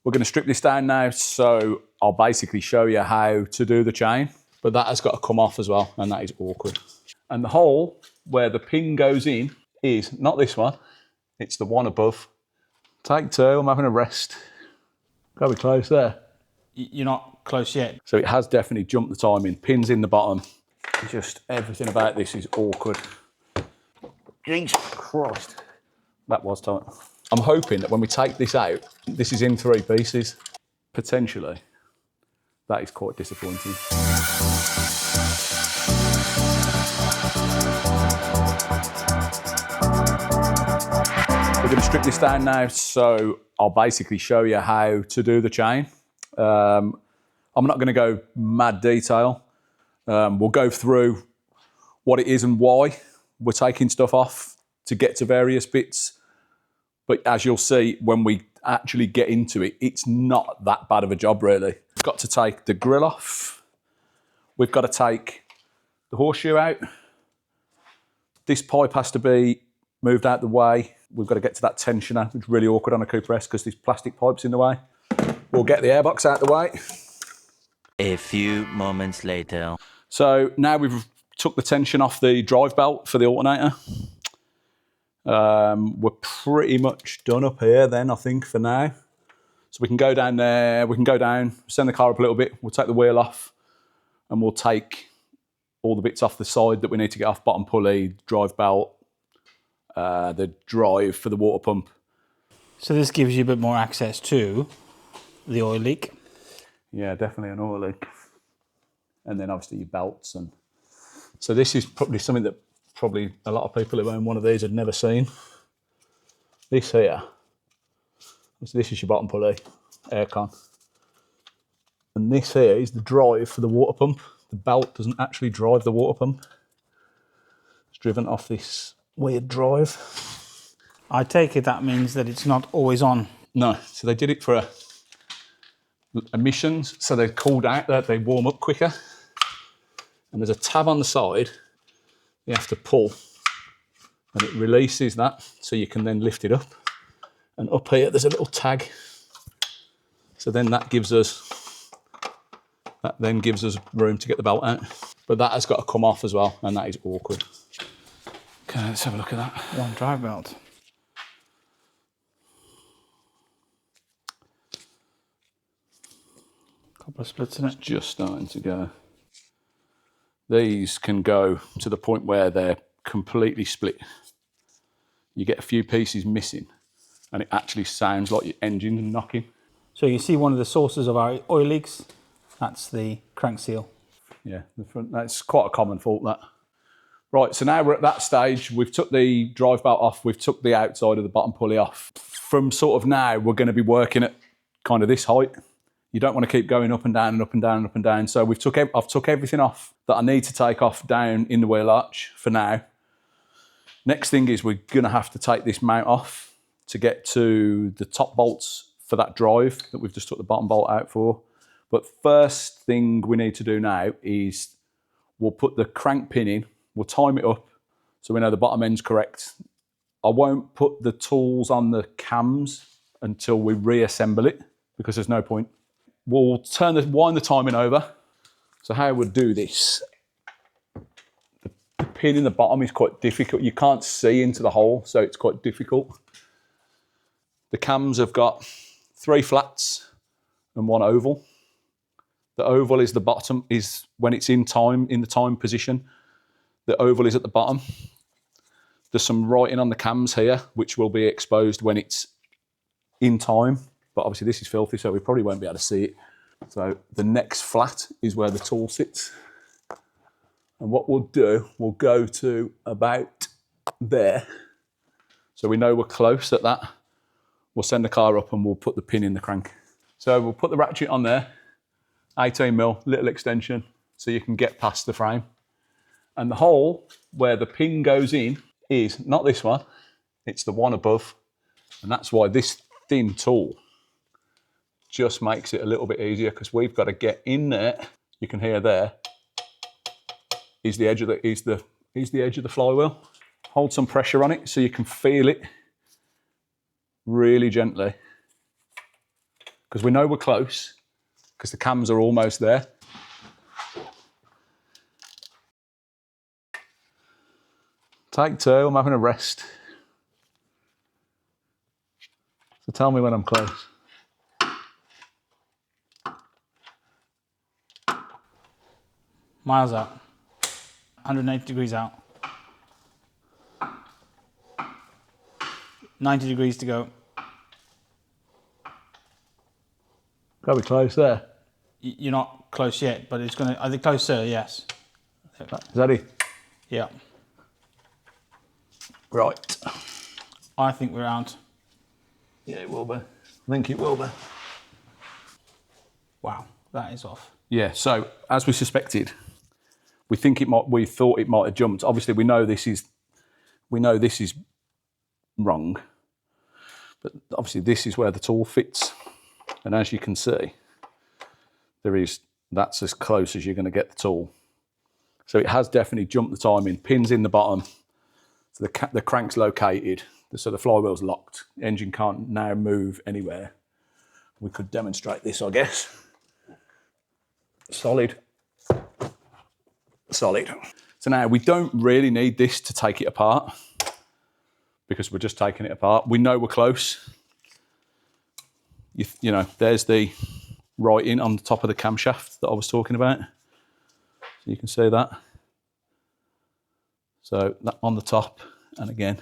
We're going to strip this down now, so I'll basically show you how to do the chain, but that has got to come off as well, and that is awkward. And the hole where the pin goes in is not this one, it's the one above. Take two, I'm having a rest. Got to be close there. You're not close yet. So it has definitely jumped the timing. Pins in the bottom. Just everything about this is awkward. Jesus Christ. That was tight. I'm hoping that when we take this out, this is in 3 pieces. Potentially. That is quite disappointing. We're going to strip this down now, so I'll basically show you how to do the chain. I'm not going to go mad detail. We'll go through what it is and why we're taking stuff off to get to various bits. But as you'll see, when we actually get into it, it's not that bad of a job, really. We've got to take the grill off. We've got to take the horseshoe out. This pipe has to be moved out the way. We've got to get to that tensioner, which is really awkward on a Cooper S because there's plastic pipes in the way. We'll get the airbox out the way. A few moments later. So now we've took the tension off the drive belt for the alternator. We're pretty much done up here then, I think, for now. So we can go down there, we can go down, send the car up a little bit, we'll take the wheel off, and we'll take all the bits off the side that we need to get off, bottom pulley, drive belt, the drive for the water pump. So this gives you a bit more access to the oil leak. Yeah, definitely an oil leak. And then obviously your belts. And so this is probably something that probably a lot of people who own one of these had never seen. This here, so this is your bottom pulley, aircon. And this here is the drive for the water pump. The belt doesn't actually drive the water pump. It's driven off this weird drive. I take it that means that it's not always on. No, so they did it for emissions, so they're cooled out, that they warm up quicker. And there's a tab on the side you have to pull, and it releases that, so you can then lift it up. And up here there's a little tag, so then that then gives us room to get the belt out. But that has got to come off as well, and that is awkward. Okay, let's have a look at that. One drive belt. Couple of splits in it. Just starting to go. These can go to the point where they're completely split. You get a few pieces missing, and it actually sounds like your engine's knocking. So you see one of the sources of our oil leaks, that's the crank seal. Yeah, the front, that's quite a common fault, that. Right, so now we're at that stage. We've took the drive belt off, we've took the outside of the bottom pulley off. From sort of now, we're going to be working at kind of this height. You don't want to keep going up and down and up and down and up and down. So I've took everything off that I need to take off down in the wheel arch for now. Next thing is we're going to have to take this mount off to get to the top bolts for that drive that we've just took the bottom bolt out for. But first thing we need to do now is we'll put the crank pin in, we'll time it up so we know the bottom end's correct. I won't put the tools on the cams until we reassemble it because there's no point. We'll wind the timing over. So how we'll do this, the pin in the bottom is quite difficult. You can't see into the hole, so it's quite difficult. The cams have got 3 flats and 1 oval. The oval is the bottom, is when it's in the time position. The oval is at the bottom. There's some writing on the cams here, which will be exposed when it's in time. But obviously this is filthy, so we probably won't be able to see it. So the next flat is where the tool sits. And what we'll do, we'll go to about there. So we know we're close at that. We'll send the car up and we'll put the pin in the crank. So we'll put the ratchet on there, 18mm, little extension, so you can get past the frame. And the hole where the pin goes in is not this one, it's the one above. And that's why this thin tool just makes it a little bit easier, because we've got to get in there. You can hear there is the edge of the flywheel. Hold some pressure on it so you can feel it really gently because we know we're close, because the cams are almost there. Take 2, I'm having a rest. So tell me when I'm close. Miles out. 180 degrees out. 90 degrees to go. Gotta be close there. You're not close yet, but it's gonna. Are they closer? Yes. Is that it? Yeah. Right. I think we're out. Yeah, it will be. I think it will be. Wow, that is off. Yeah, so as we suspected, we thought it might have jumped. Obviously we know this is wrong. But obviously this is where the tool fits. And as you can see, that's as close as you're going to get the tool. So it has definitely jumped the timing. Pins in the bottom. So the crank's located. So the flywheel's locked. The engine can't now move anywhere. We could demonstrate this, I guess. Solid. Solid. So now we don't really need this to take it apart because we're just taking it apart. We know we're close. You know, there's the writing on the top of the camshaft that I was talking about. So you can see that. So that on the top, and again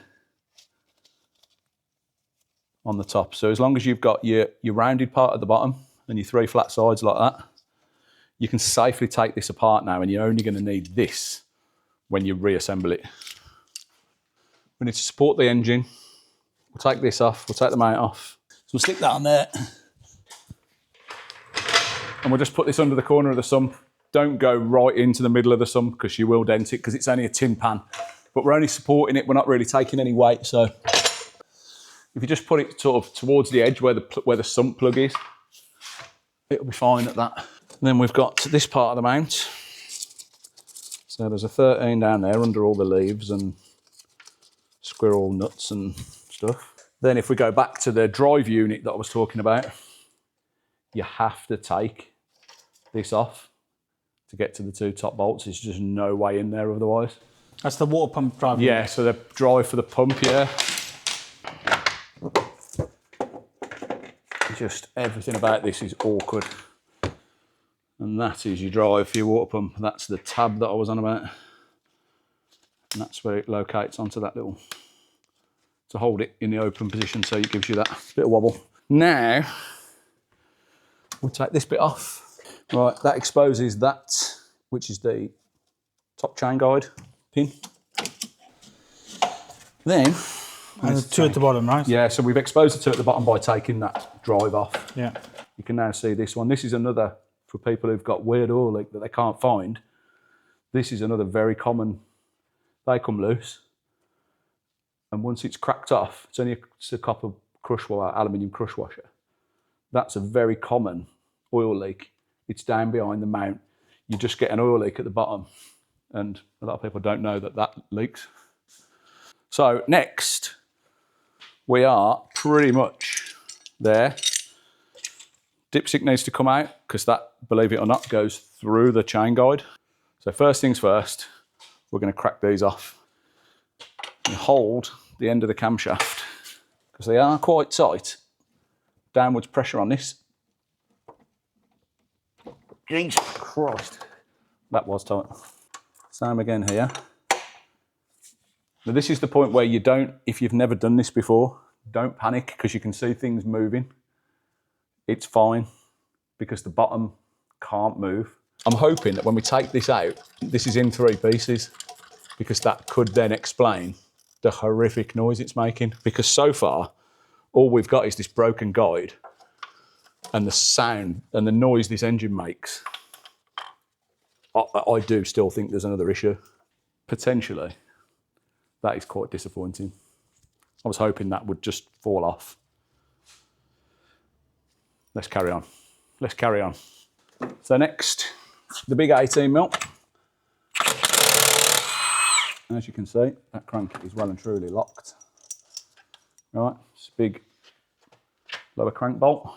on the top. So as long as you've got your rounded part at the bottom and your 3 flat sides like that, you can safely take this apart now, and you're only going to need this when you reassemble it. We need to support the engine. We'll take this off, we'll take the mount off. So we'll stick that on there. And we'll just put this under the corner of the sump. Don't go right into the middle of the sump because you will dent it because it's only a tin pan. But we're only supporting it, we're not really taking any weight. So if you just put it sort of towards the edge where the sump plug is, it'll be fine at that. And then we've got this part of the mount. So there's a 13 down there under all the leaves and squirrel nuts and stuff. Then if we go back to the drive unit that I was talking about, you have to take this off to get to the 2 top bolts. There's just no way in there otherwise. That's the water pump drive. Yeah, so the drive for the pump, yeah. Just everything about this is awkward. And that is your drive for your water pump. That's the tab that I was on about. And that's where it locates onto that little, to hold it in the open position, so it gives you that bit of wobble. Now, we'll take this bit off. Right, that exposes that, which is the top chain guide pin. Then, and the 2 at the bottom, right? Yeah, so we've exposed the 2 at the bottom by taking that drive off. Yeah. You can now see this one. This is another, for people who've got weird oil leak that they can't find, this is another very common, they come loose. And once it's cracked off, it's only a copper crush washer, aluminium crush washer. That's a very common oil leak. It's down behind the mount. You just get an oil leak at the bottom. And a lot of people don't know that that leaks. So next, we are pretty much there. Dipstick needs to come out because that, believe it or not, goes through the chain guide. So first things first, we're going to crack these off and hold the end of the camshaft because they are quite tight. Downwards pressure on this. Jesus Christ. That was tight. Same again here. Now this is the point where you don't, if you've never done this before, don't panic because you can see things moving. It's fine because the bottom can't move. I'm hoping that when we take this out, this is in 3 pieces because that could then explain the horrific noise it's making. Because so far, all we've got is this broken guide and the sound and the noise this engine makes. I do still think there's another issue. Potentially, that is quite disappointing. I was hoping that would just fall off. Let's carry on. Let's carry on. So next, the big 18mm. As you can see, that crank is well and truly locked. Right, it's a big lower crank bolt.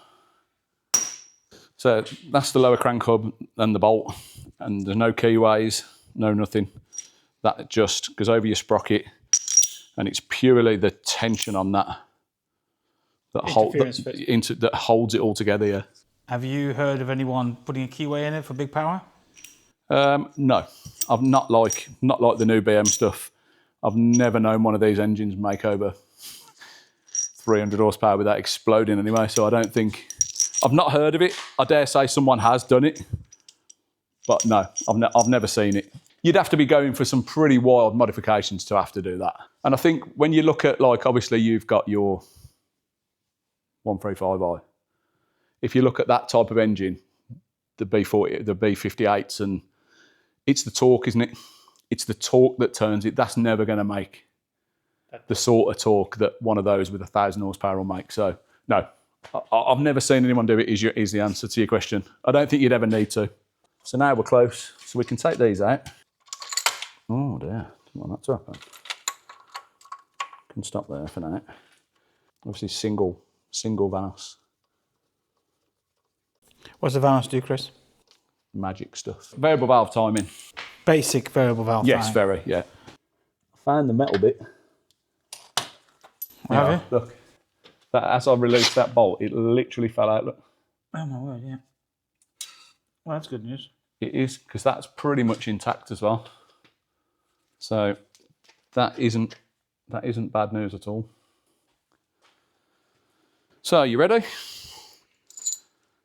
So that's the lower crank hub and the bolt, and there's no keyways, no nothing. That just goes over your sprocket, and it's purely the tension on that that holds it all together. Yeah. Have you heard of anyone putting a keyway in it for big power? No, I've not like the new BM stuff. I've never known one of these engines make over 300 horsepower without exploding anyway. So I don't think, I've not heard of it. I dare say someone has done it, but no, I've never seen it. You'd have to be going for some pretty wild modifications to have to do that. And I think when you look at, like, obviously you've got your 135i. If you look at that type of engine, the B40, the B58s, and it's the torque, isn't it? It's the torque that turns it. That's never going to make the sort of torque that one of those with 1,000 horsepower will make. So no, I've never seen anyone do it, is the answer to your question. I don't think you'd ever need to. So now we're close, so we can take these out. Oh dear, don't want that to happen. Can stop there for now. Obviously single valve. What's the valve do, Chris? Magic stuff. Variable valve timing. Basic variable valve Yes, timing. very, yeah. I found the metal bit. Have you? Look, that, as I released that bolt, it literally fell out, look. Oh my word, yeah. Well, that's good news. It is, because that's pretty much intact as well. So that isn't bad news at all. So, you ready?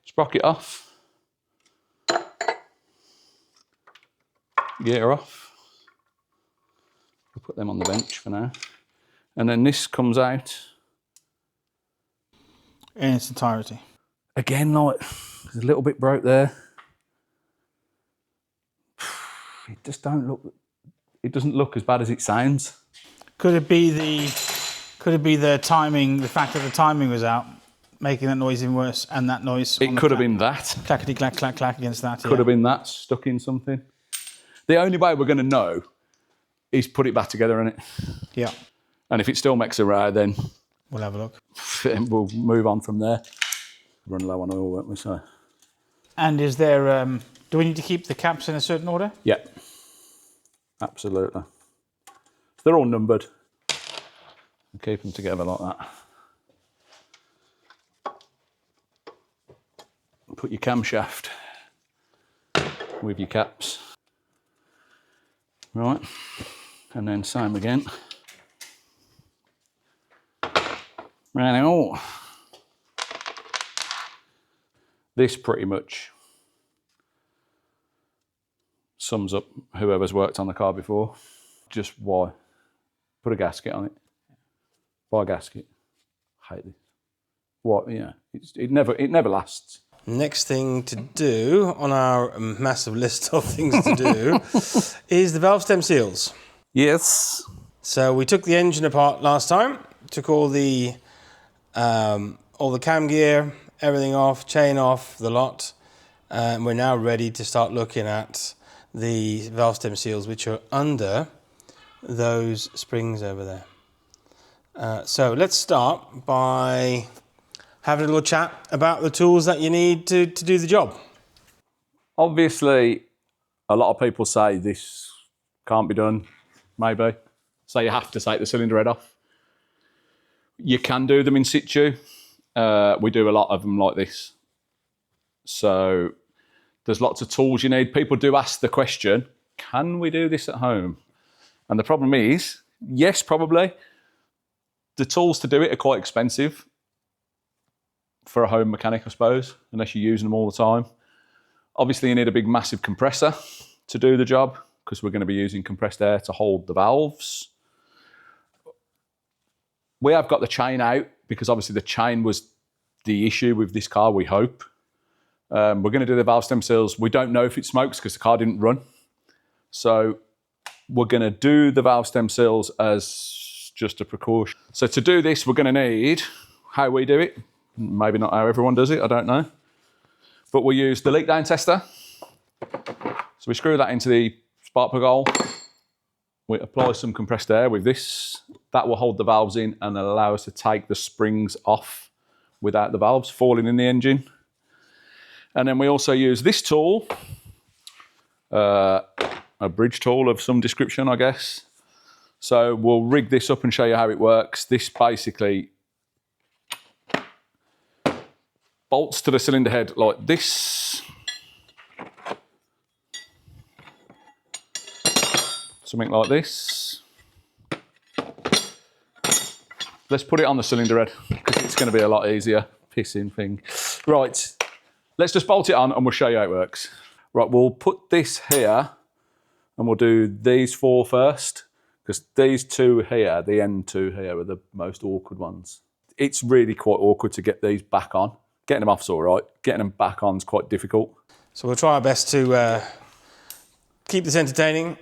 Sprocket off. Gear off. We'll put them on the bench for now. And then this comes out. In its entirety. Again, like, there's a little bit broke there. It just it doesn't look as bad as it sounds. Could it be the timing, the fact that the timing was out, making that noise even worse, and that noise? It could have been that. Clackety clack clack clack against that. Could have been that stuck in something. The only way we're going to know is put it back together, innit? Yeah. And if it still makes a row, then we'll have a look. We'll move on from there. Run low on oil, won't we? So. And is there? Do we need to keep the caps in a certain order? Yeah. Absolutely. They're all numbered. Keep them together like that. Put your camshaft with your caps. Right. And then same again. Right. Oh. This pretty much sums up whoever's worked on the car before. Just why? Put a gasket on it. Buy a gasket. Hate this. What? Yeah. It never lasts. Next thing to do on our massive list of things to do is the valve stem seals. Yes. So we took the engine apart last time. Took all the cam gear, everything off, chain off, the lot. And we're now ready to start looking at the valve stem seals, which are under those springs over there. So let's start by having a little chat about the tools that you need to do the job. Obviously, a lot of people say this can't be done, maybe. So you have to take the cylinder head off. You can do them in situ. We do a lot of them like this. So there's lots of tools you need. People do ask the question, can we do this at home? And the problem is, yes, probably. The tools to do it are quite expensive for a home mechanic, I suppose, unless you're using them all the time. Obviously, you need a big, massive compressor to do the job because we're going to be using compressed air to hold the valves. We have got the chain out because obviously the chain was the issue with this car, we hope. We're going to do the valve stem seals. We don't know if it smokes because the car didn't run. So we're going to do the valve stem seals as just a precaution. So to do this, we're going to need, how we do it, maybe not how everyone does it, I don't know. But we'll use the leak down tester. So we screw that into the spark plug hole. We apply some compressed air with this. That will hold the valves in and allow us to take the springs off without the valves falling in the engine. And then we also use this tool, a bridge tool of some description, I guess. So we'll rig this up and show you how it works. This basically bolts to the cylinder head like this. Something like this. Let's put it on the cylinder head because it's going to be a lot easier. Pissing thing. Right, let's just bolt it on and we'll show you how it works. Right, we'll put this here and we'll do these 4 first because these 2 here, the end 2 here, are the most awkward ones. It's really quite awkward to get these back on. Getting them off's all right. Getting them back on is quite difficult. So we'll try our best to keep this entertaining.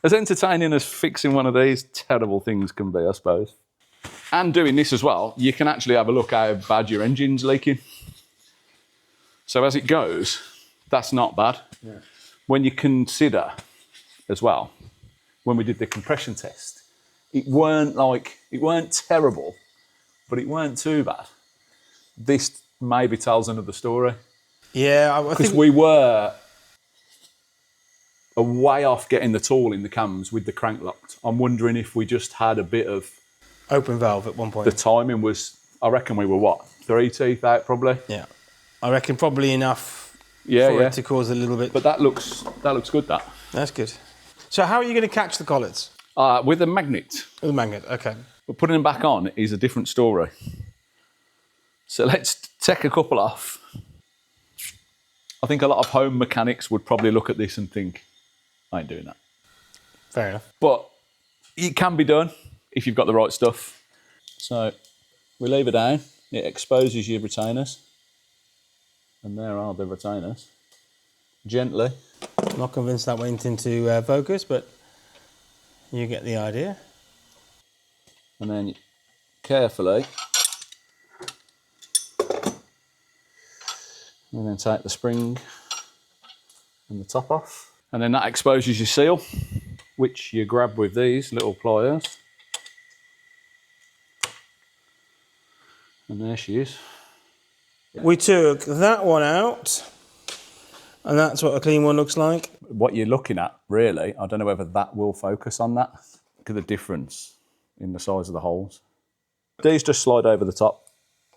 As entertaining as fixing one of these terrible things can be, I suppose. And doing this as well, you can actually have a look how bad your engine's leaking. So as it goes, that's not bad. Yeah. When you consider as well, when we did the compression test, it weren't terrible, but it weren't too bad. This maybe tells another story. Yeah, I think we were a way off getting the tool in the cams with the crank locked. I'm wondering if we just had a bit of open valve at one point. The timing was, I reckon we were what, 3 teeth out probably? Yeah, I reckon probably enough for it to cause a little bit. But that looks good, that. That's good. So how are you going to catch the collets? With a magnet. With a magnet, okay. But putting them back on is a different story. So let's take a couple off. I think a lot of home mechanics would probably look at this and think, I ain't doing that. Fair enough. But it can be done if you've got the right stuff. So we leave it down. It exposes your retainers. And there are the retainers. Gently. I'm not convinced that went into focus, but you get the idea. And then carefully, and then take the spring and the top off. And then that exposes your seal, which you grab with these little pliers. And there she is. We took that one out, and that's what a clean one looks like. What you're looking at, really, I don't know whether that will focus on that. Look at the difference in the size of the holes. These just slide over the top.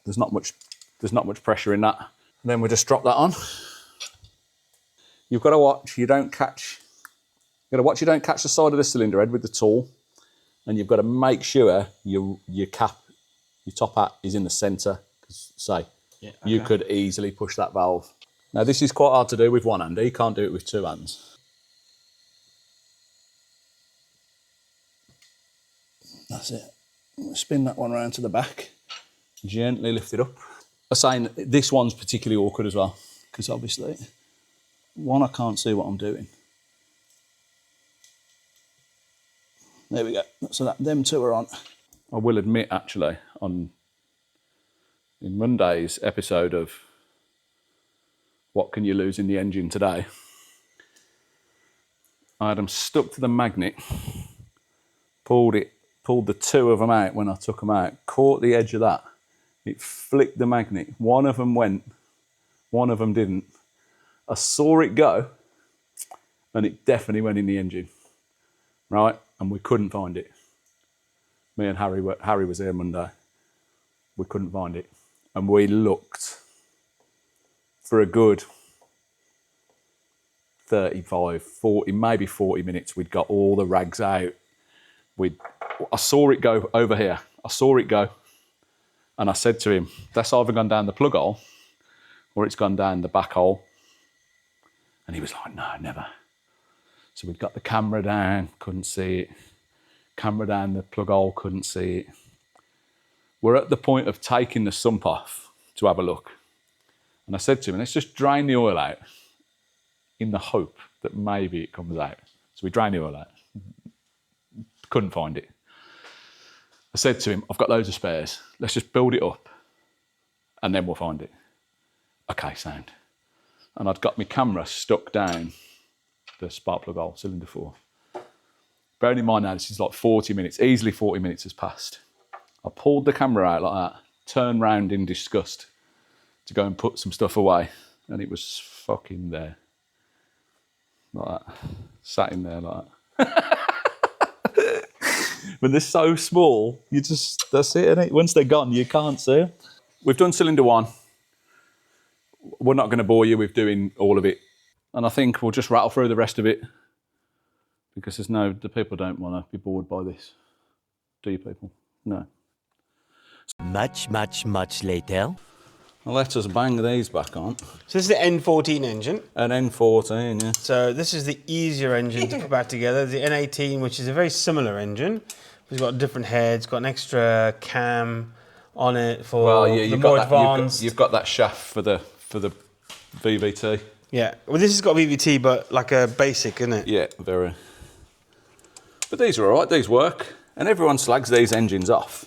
There's not much pressure in that. And then we just drop that on. You've got to watch you don't catch the side of the cylinder head with the tool, and you've got to make sure your top hat is in the centre. Say, you could easily push that valve. Now this is quite hard to do with one hand. You can't do it with 2 hands. That's it. Spin that one around to the back. Gently lift it up. I'm saying this one's particularly awkward as well, because obviously, one, I can't see what I'm doing. There we go. So them 2 are on. I will admit, actually, in Monday's episode of What Can You Lose in the Engine Today, I had them stuck to the magnet, pulled the 2 of them out when I took them out, caught the edge of that. It flicked the magnet. One of them went, one of them didn't. I saw it go, and it definitely went in the engine, right? And we couldn't find it. Me and Harry was here Monday. We couldn't find it. And we looked for a good 35, 40, maybe 40 minutes. We'd got all the rags out. I saw it go over here. I saw it go. And I said to him, that's either gone down the plug hole or it's gone down the back hole. And he was like, no, never. So we'd got the camera down, couldn't see it. Camera down the plug hole, couldn't see it. We're at the point of taking the sump off to have a look. And I said to him, let's just drain the oil out in the hope that maybe it comes out. So we drained the oil out. Couldn't find it. I said to him, I've got loads of spares. Let's just build it up and then we'll find it. Okay, sound. And I'd got my camera stuck down the spark plug hole, cylinder 4. Bearing in mind now, this is like 40 minutes, easily 40 minutes has passed. I pulled the camera out like that, turned round in disgust, to go and put some stuff away, and it was fucking there. Like that. Sat in there like that. When they're so small, that's it, innit? Once they're gone, you can't see them. We've done cylinder 1. We're not going to bore you with doing all of it. And I think we'll just rattle through the rest of it, because the people don't want to be bored by this. Do you people? No. Much, much, much later. Well, let us bang these back on. So this is the N14 engine. An N14, yeah. So this is the easier engine to put back together. The N18, which is a very similar engine. It's got different heads, got an extra cam on it for the more advanced. You've got that shaft for the VVT. Yeah, well this has got VVT, but like a basic, isn't it? Yeah, very. But these are all right, these work. And everyone slags these engines off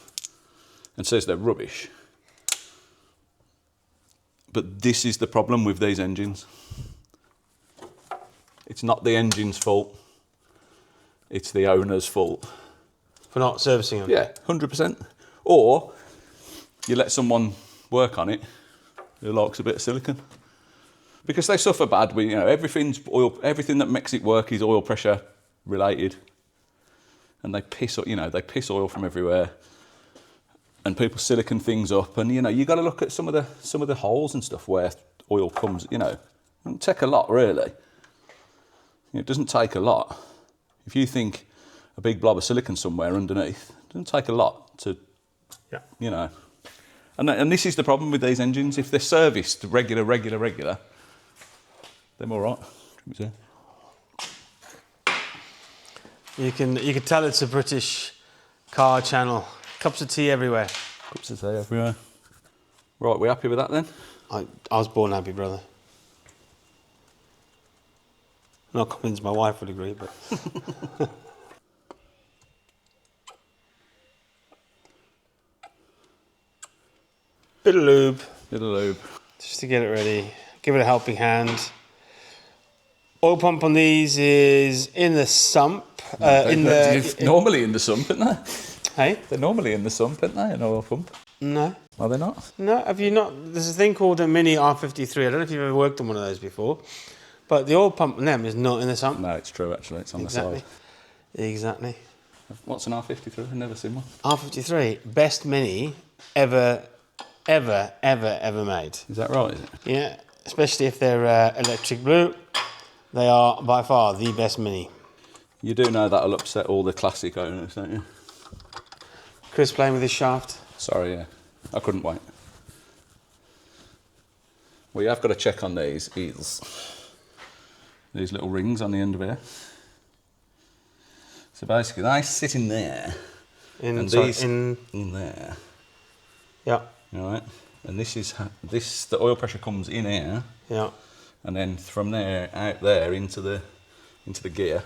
and says they're rubbish. But this is the problem with these engines. It's not the engine's fault. It's the owner's fault. For not servicing them? Yeah, 100%. Or you let someone work on it who likes a bit of silicon. Because they suffer bad. Everything's oil. Everything that makes it work is oil pressure related. And they piss oil from everywhere. And people silicon things up, and you got to look at some of the holes and stuff where oil comes. It doesn't take a lot, really. It doesn't take a lot. If you think a big blob of silicon somewhere underneath, it doesn't take a lot to, And this is the problem with these engines. If they're serviced regular, they're all right. You can tell it's a British car channel. Cups of tea everywhere. Cups of tea everywhere. Right, we happy with that then? I was born happy, brother. Not convinced my wife would agree, but... Bit of lube. Just to get it ready. Give it a helping hand. Oil pump on these is in the sump. Normally in the sump, aren't they? Hey? They're normally in the sump, aren't they, an oil pump? No. Are they not? No, have you not? There's a thing called a Mini R56. I don't know if you've ever worked on one of those before. But the oil pump on them is not in the sump. No, it's true, actually. It's on the side. Exactly. What's an R53? I've never seen one. R53, best Mini ever made. Is that right, is it? Yeah, especially if they're electric blue. They are by far the best Mini. You do know that'll upset all the classic owners, don't you? Chris playing with his shaft. Sorry, yeah. I couldn't wait. Well, you have got to check on these little rings on the end of here. So basically, they sit in there. In there. Yeah. All right. And the oil pressure comes in here. Yeah. And then from there out there into the gear.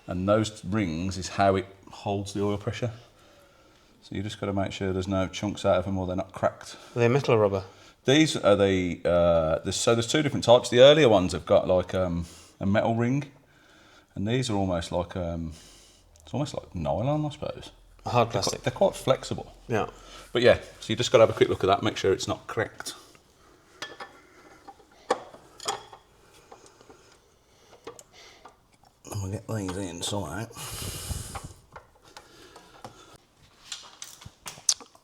And those rings is how it holds the oil pressure. So you just got to make sure there's no chunks out of them or they're not cracked. Are they metal or rubber? These are there's two different types. The earlier ones have got like a metal ring, and these are almost like it's almost like nylon, I suppose. Hard plastic. They're quite flexible. Yeah. But yeah, so you just got to have a quick look at that, make sure it's not cracked. And we'll get these in somehow.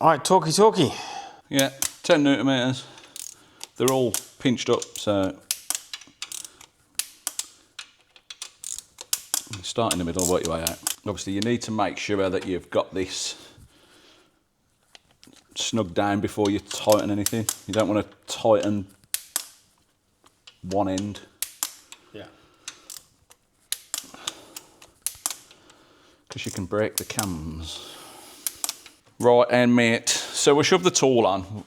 All right, talkie. Yeah, 10 newton meters. They're all pinched up, so start in the middle, work your way out. Obviously, you need to make sure that you've got this snug down before you tighten anything. You don't want to tighten one end. Yeah. Because you can break the cams. Right, and mate, so we'll shove the tool on.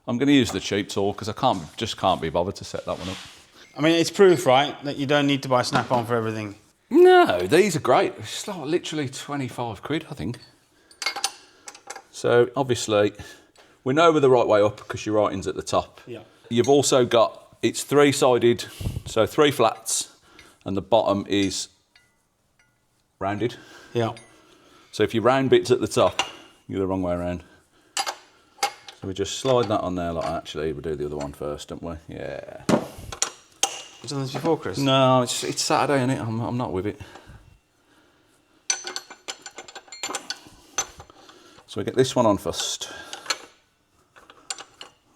I'm going to use the cheap tool because I just can't be bothered to set that one up. I mean, it's proof, right, that you don't need to buy Snap-on for everything. No, these are great. It's like literally 25 quid, I think. So obviously, we know we're the right way up because your writing's at the top. Yeah. You've also got, it's three-sided, so 3 flats, and the bottom is rounded. Yeah. So if you round bits at the top, you're the wrong way around. So we just slide that on there like that. Actually, we do the other one first, don't we? Yeah. You've done this before, Chris? No, it's Saturday, isn't it? I'm not with it. So we get this one on first.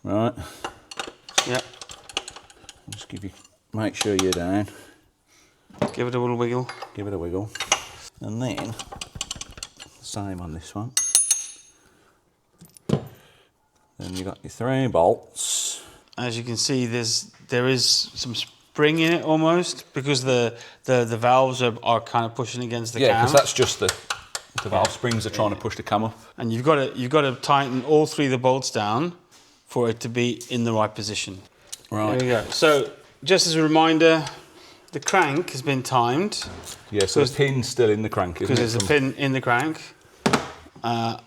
Right. Yep. Just make sure you're down. Give it a little wiggle. Give it a wiggle. And then, same on this one. Then you got your 3 bolts. As you can see, there is some spring in it almost, because the valves are kind of pushing against the cam. Yeah, because that's just the valve springs are trying to push the cam up. And you've got to tighten all 3 of the bolts down for it to be in the right position. Right. There we go. So, just as a reminder, the crank has been timed. Yeah, so the pin's still in the crank, isn't it? Because there's a pin in the crank.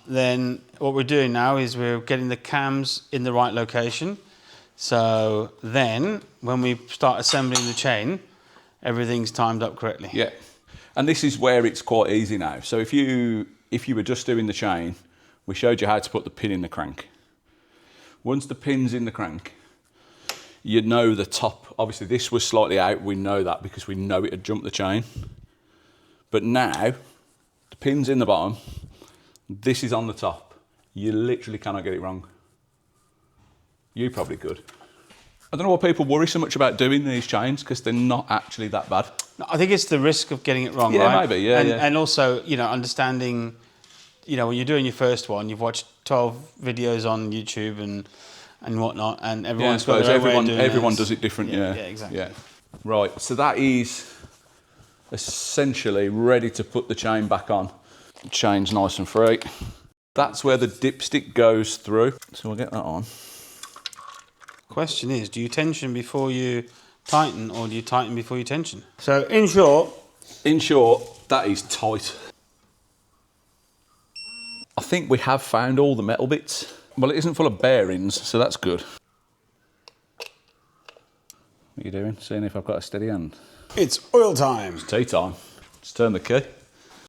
Then what we're doing now is we're getting the cams in the right location. So then, when we start assembling the chain, everything's timed up correctly. Yeah. And this is where it's quite easy now. So if you were just doing the chain, we showed you how to put the pin in the crank. Once the pin's in the crank, you know the top. Obviously, this was slightly out. We know that because we know it had jumped the chain. But now, the pin's in the bottom. This is on the top. You literally cannot get it wrong. You probably could. I don't know why people worry so much about doing these chains, because they're not actually that bad. I think it's the risk of getting it wrong, Yeah, right? maybe, yeah, And also, understanding, when you're doing your first one, you've watched 12 videos on YouTube and whatnot, and everyone's got their own way of doing everyone it. does it different, yeah. Yeah, exactly. Yeah. Right, so that is essentially ready to put the chain back on. The chain's nice and free. That's where the dipstick goes through. So we'll get that on. Question is, do you tension before you tighten, or do you tighten before you tension? So, in short, that is tight. I think we have found all the metal bits. Well, it isn't full of bearings, so that's good. What are you doing? Seeing if I've got a steady hand. it's oil time. It's tea time. Let's turn the key.